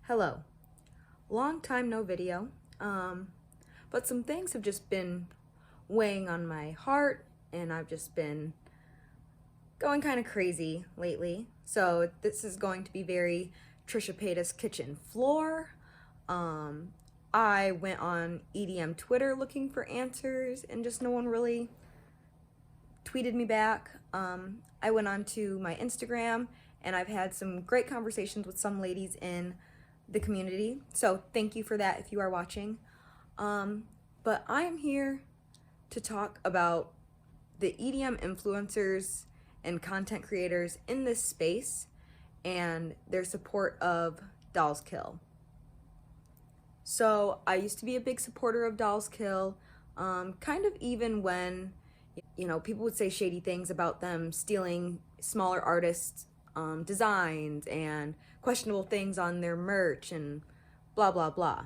Hello. Long time no video, but some things have just been weighing on my heart and I've just been going kind of crazy lately. So this is going to be very Trisha Paytas kitchen floor. I went on EDM Twitter looking for answers and just no one really tweeted me back. I went on to my Instagram and I've had some great conversations with some ladies in the community. So thank you for that if you are watching. But I am here to talk about the EDM influencers and content creators in this space and their support of Dollskill. So I used to be a big supporter of Dollskill, kind of even when, people would say shady things about them stealing smaller artists' designs and questionable things on their merch and blah, blah, blah.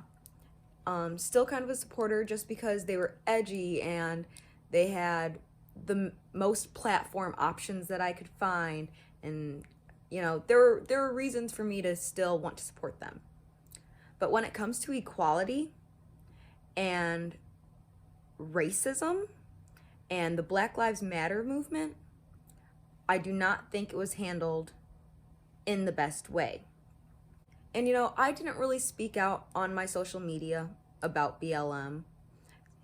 Still kind of a supporter just because they were edgy and they had the most platform options that I could find. And, there were reasons for me to still want to support them. But when it comes to equality and racism and the Black Lives Matter movement, I do not think it was handled in the best way. And I didn't really speak out on my social media about BLM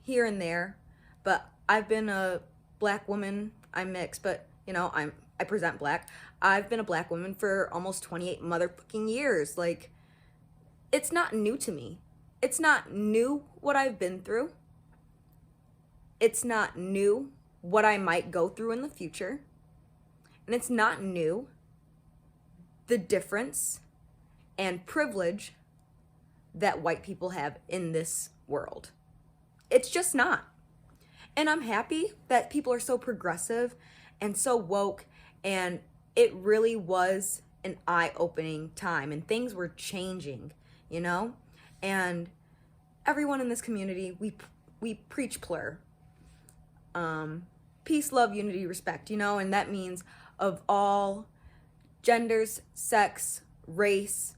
here and there, but I've been a Black woman. I'm mixed, but I present Black. I've been a Black woman for almost 28 motherfucking years. Like, it's not new to me. It's not new what I've been through. It's not new what I might go through in the future. And it's not new the difference and privilege that white people have in this world. It's just not. And I'm happy that people are so progressive and so woke, and it really was an eye-opening time and things were changing, and everyone in this community, we preach PLUR. Peace, love, unity, respect, and that means of all genders, sex, race,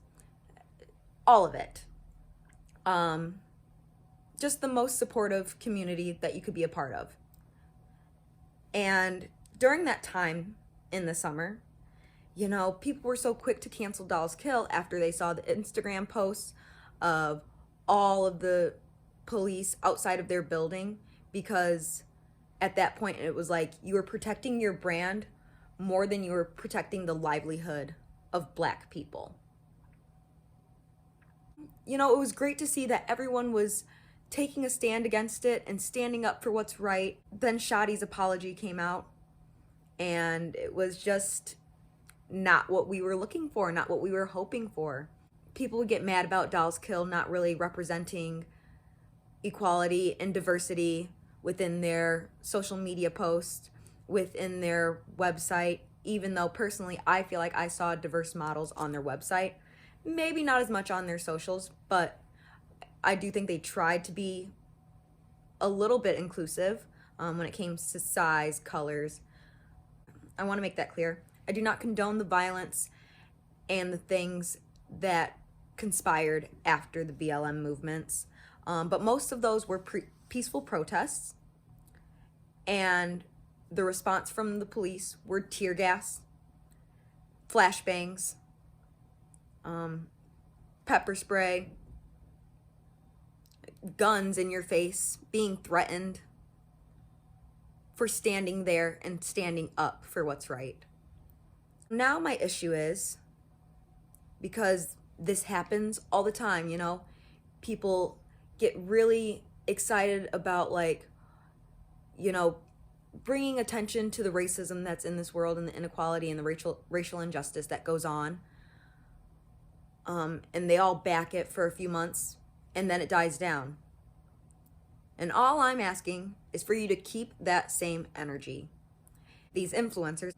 all of it. Just the most supportive community that you could be a part of. And during that time in the summer, people were so quick to cancel Dollskill after they saw the Instagram posts of all of the police outside of their building, because at that point it was like you were protecting your brand more than you were protecting the livelihood of Black people. It was great to see that everyone was taking a stand against it and standing up for what's right. Then Shadi's apology came out, and it was just not what we were looking for, not what we were hoping for. People would get mad about Dollskill not really representing equality and diversity within their social media posts, within their website, even though personally I feel like I saw diverse models on their website. Maybe not as much on their socials, but I do think they tried to be a little bit inclusive when it came to size, colors. I want to make that clear. I do not condone the violence and the things that conspired after the BLM movements, but most of those were peaceful protests, and the response from the police were tear gas, flashbangs, pepper spray, guns in your face, being threatened for standing there and standing up for what's right. Now my issue is, because this happens all the time, people get really excited about bringing attention to the racism that's in this world and the inequality and the racial injustice that goes on. And they all back it for a few months and then it dies down. And all I'm asking is for you to keep that same energy. These influencers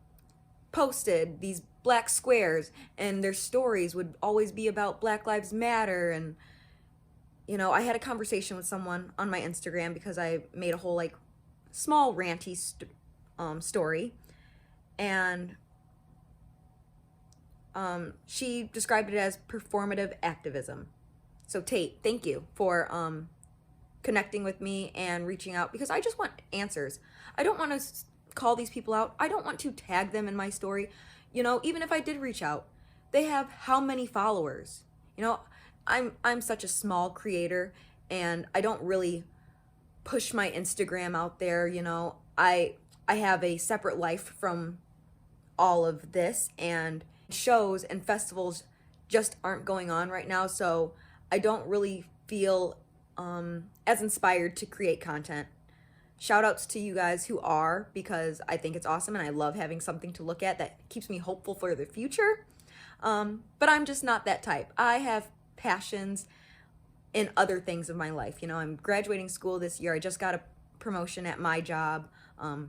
posted these black squares and their stories would always be about Black Lives Matter. And, I had a conversation with someone on my Instagram because I made a whole small ranty story. And She described it as performative activism. So Tate, thank you for connecting with me and reaching out, because I just want answers. I don't want to call these people out. I don't want to tag them in my story. You know, even if I did reach out, they have how many followers? You know, I'm such a small creator, and I don't really push my Instagram out there. You know, I have a separate life from all of this, and shows and festivals just aren't going on right now, so I don't really feel as inspired to create content. Shout outs to you guys who are, because I think it's awesome and I love having something to look at that keeps me hopeful for the future. But I'm just not that type. I have passions in other things of my life. You know, I'm graduating school this year. I just got a promotion at my job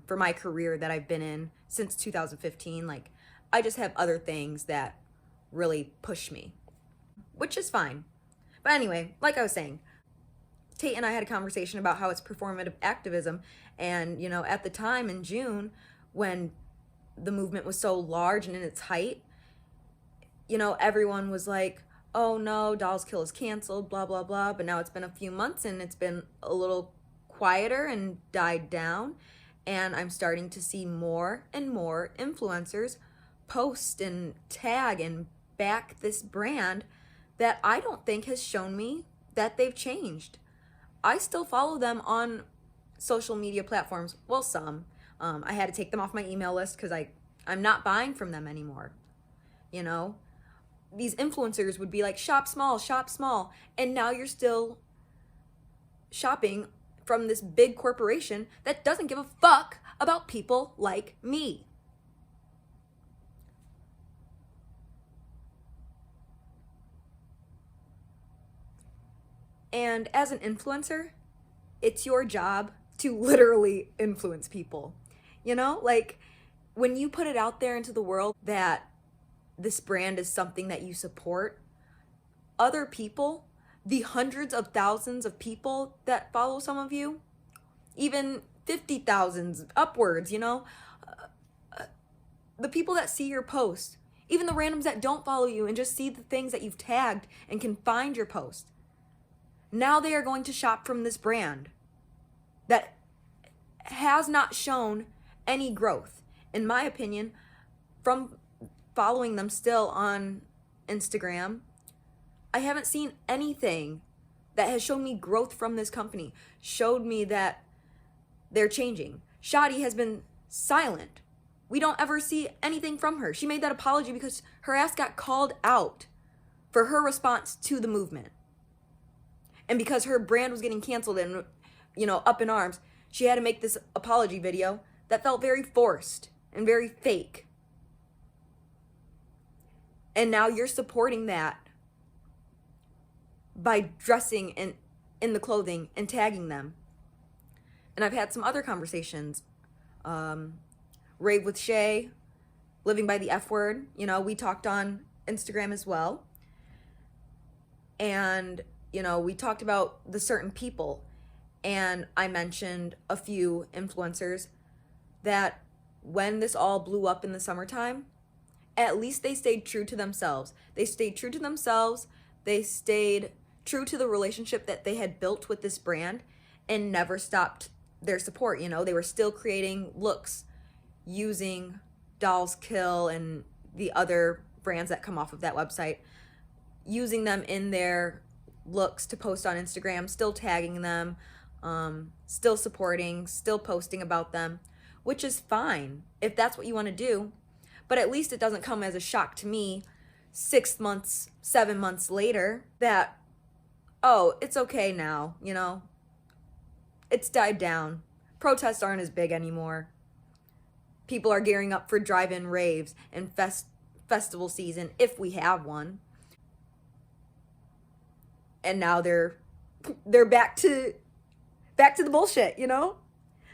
for my career that I've been in since 2015. Like, I just have other things that really push me, which is fine. But anyway, like I was saying, Tate and I had a conversation about how it's performative activism. And, you know, at the time in June, when the movement was so large and in its height, you know, everyone was like, oh no, Dollskill is canceled, blah, blah, blah. But now it's been a few months and it's been a little quieter and died down. And I'm starting to see more and more influencers post and tag and back this brand that I don't think has shown me that they've changed. I still follow them on social media platforms. Well, some. I had to take them off my email list because I'm not buying from them anymore. You know, these influencers would be like, shop small. And now you're still shopping from this big corporation that doesn't give a fuck about people like me. And as an influencer, it's your job to literally influence people. You know, like when you put it out there into the world that this brand is something that you support, other people, the hundreds of thousands of people that follow some of you, even 50,000 upwards, you know, the people that see your post, even the randoms that don't follow you and just see the things that you've tagged and can find your post, now they are going to shop from this brand that has not shown any growth. In my opinion, from following them still on Instagram, I haven't seen anything that has shown me growth from this company, showed me that they're changing. Shadi has been silent. We don't ever see anything from her. She made that apology because her ass got called out for her response to the movement. And because her brand was getting canceled and, you know, up in arms, she had to make this apology video that felt very forced and very fake. And now you're supporting that by dressing in the clothing and tagging them. And I've had some other conversations. Rave with Shay, living by the F word. You know, we talked on Instagram as well. And, you know, we talked about the certain people. And I mentioned a few influencers that when this all blew up in the summertime, at least they stayed true to themselves. They stayed true to themselves. They stayed true to the relationship that they had built with this brand and never stopped their support. You know, they were still creating looks using Dollskill and the other brands that come off of that website, using them in their looks to post on Instagram, still tagging them, still supporting, still posting about them, which is fine if that's what you want to do. But at least it doesn't come as a shock to me 6 months, 7 months later that, oh, it's okay now, you know, it's died down. Protests aren't as big anymore. People are gearing up for drive-in raves and festival season, if we have one. And now they're back to the bullshit, you know?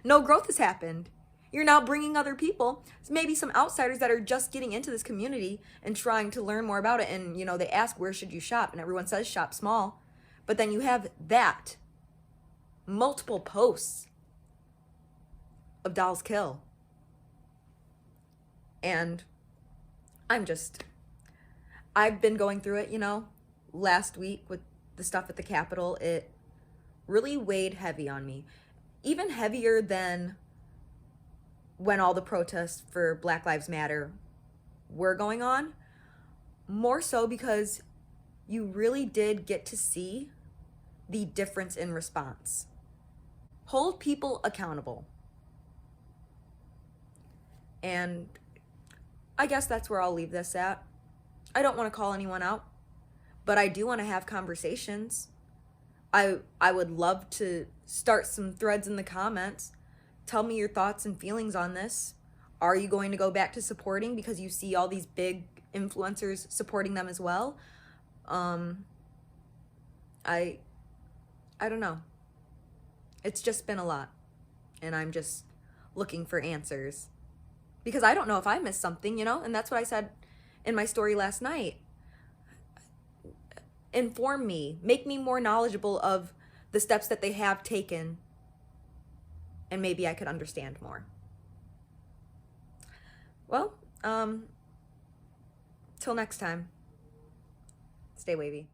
No growth has happened. You're now bringing other people, maybe some outsiders that are just getting into this community and trying to learn more about it. And, you know, they ask, where should you shop? And everyone says shop small. But then you have that. Multiple posts of Dollskill. And I'm just, I've been going through it, you know, last week with the stuff at the Capitol. It really weighed heavy on me, even heavier than when all the protests for Black Lives Matter were going on. More so because you really did get to see the difference in response. Hold people accountable. And I guess that's where I'll leave this at. I don't want to call anyone out, but I do want to have conversations. I would love to start some threads in the comments. Tell me your thoughts and feelings on this. Are you going to go back to supporting because you see all these big influencers supporting them as well? I don't know. It's just been a lot, and I'm just looking for answers because I don't know if I missed something, you know? And that's what I said in my story last night. Inform me, make me more knowledgeable of the steps that they have taken, and maybe I could understand more. Well, till next time, stay wavy.